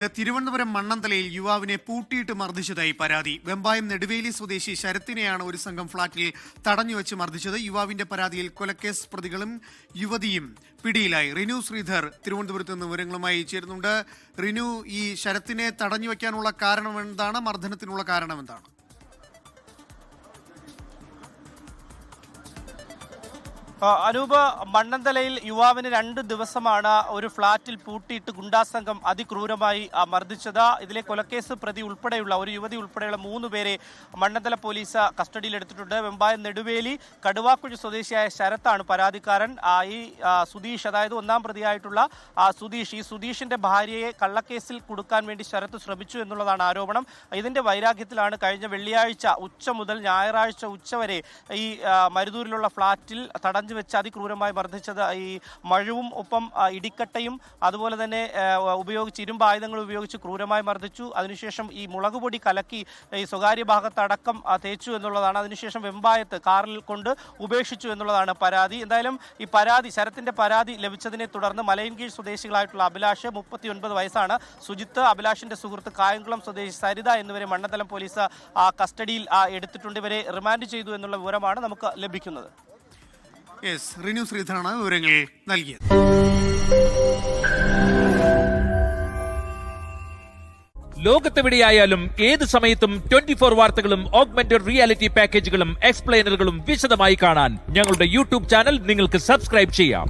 തിരുവനന്തപുരം മണ്ണന്തലയിൽ യുവാവിനെ പൂട്ടിയിട്ട് മർദ്ദിച്ചതായി പരാതി. വെമ്പായം നെടുവേലി സ്വദേശി ശരത്തിനെയാണ് ഒരു സംഘം ഫ്ളാറ്റിൽ തടഞ്ഞുവെച്ച് മർദ്ദിച്ചത്. യുവാവിന്റെ പരാതിയിൽ കൊലക്കേസ് പ്രതികളും യുവതിയും പിടിയിലായി. റിനു ശ്രീധർ തിരുവനന്തപുരത്ത് നിന്ന് വിവരങ്ങളുമായി ചേരുന്നുണ്ട്. റിനു, ഈ ശരത്തിനെ തടഞ്ഞു വെക്കാനുള്ള കാരണം എന്താണ്? മർദ്ദനത്തിനുള്ള കാരണം എന്താണ്? അനൂപ്, മണ്ണന്തലയിൽ യുവാവിന് 2 ദിവസമാണ് ഒരു ഫ്ളാറ്റിൽ പൂട്ടിയിട്ട് ഗുണ്ടാസംഘം അതിക്രൂരമായി മർദ്ദിച്ചത്. ഇതിലെ കൊലക്കേസ് പ്രതി ഉൾപ്പെടെയുള്ള ഒരു യുവതി ഉൾപ്പെടെയുള്ള 3 പേരെ മണ്ണന്തല പോലീസ് കസ്റ്റഡിയിലെടുത്തിട്ടുണ്ട്. വെമ്പായം നെടുവേലി കടുവാക്കുഴി സ്വദേശിയായ ശരത്താണ് പരാതിക്കാരൻ. ഈ സുധീഷ്, അതായത് 1ാം പ്രതിയായിട്ടുള്ള സുധീഷ്, ഈ സുധീഷിന്റെ ഭാര്യയെ കള്ളക്കേസിൽ കുടുക്കാൻ വേണ്ടി ശരത്ത് ശ്രമിച്ചു എന്നുള്ളതാണ് ആരോപണം. ഇതിന്റെ വൈരാഗ്യത്തിലാണ് കഴിഞ്ഞ വെള്ളിയാഴ്ച ഉച്ച മുതൽ ഞായറാഴ്ച ഉച്ചവരെ ഈ മരുതൂരിലുള്ള ഫ്ളാറ്റിൽ തടഞ്ഞു വെച്ച് അതിക്രൂരമായി മർദ്ദിച്ചത്. ഈ മഴവും ഒപ്പം ഇടിക്കട്ടയും അതുപോലെ തന്നെ ഉപയോഗിച്ച് ഇരുമ്പ് ആയുധങ്ങൾ ഉപയോഗിച്ച് ക്രൂരമായി മർദ്ദിച്ചു. അതിനുശേഷം ഈ മുളകുപൊടി കലക്കി ഈ സ്വകാര്യ ഭാഗത്തടക്കം തേച്ചു എന്നുള്ളതാണ്. അതിനുശേഷം വെമ്പായത്ത് കാറിൽ കൊണ്ട് ഉപേക്ഷിച്ചു എന്നുള്ളതാണ് പരാതി. എന്തായാലും ഈ ശരത്തിന്റെ പരാതി ലഭിച്ചതിനെ തുടർന്ന് മലയൻകീഴ് സ്വദേശികളായിട്ടുള്ള അഭിലാഷ്, 39 വയസ്സാണ്, സുജിത്ത്, അഭിലാഷിന്റെ സുഹൃത്ത് കായംകുളം സ്വദേശി സരിത എന്നിവരെ മണ്ണന്തലം പോലീസ് കസ്റ്റഡിയിൽ എടുത്തിട്ടുണ്ട്. ഇവരെ റിമാൻഡ് ചെയ്തു എന്നുള്ള വിവരമാണ് നമുക്ക് ലഭിക്കുന്നത്. റിനു ശ്രീധറാണ് വിവരങ്ങൾ നൽകിയത്. ലോകത്തെവിടെയായാലും ഏത് സമയത്തും 24 വാർത്തകളും ഓഗ്മെന്റഡ് റിയാലിറ്റി പാക്കേജുകളും എക്സ്പ്ലെയിനറുകളും വിശദമായി കാണാൻ ഞങ്ങളുടെ യൂട്യൂബ് ചാനൽ നിങ്ങൾക്ക് സബ്സ്ക്രൈബ് ചെയ്യാം.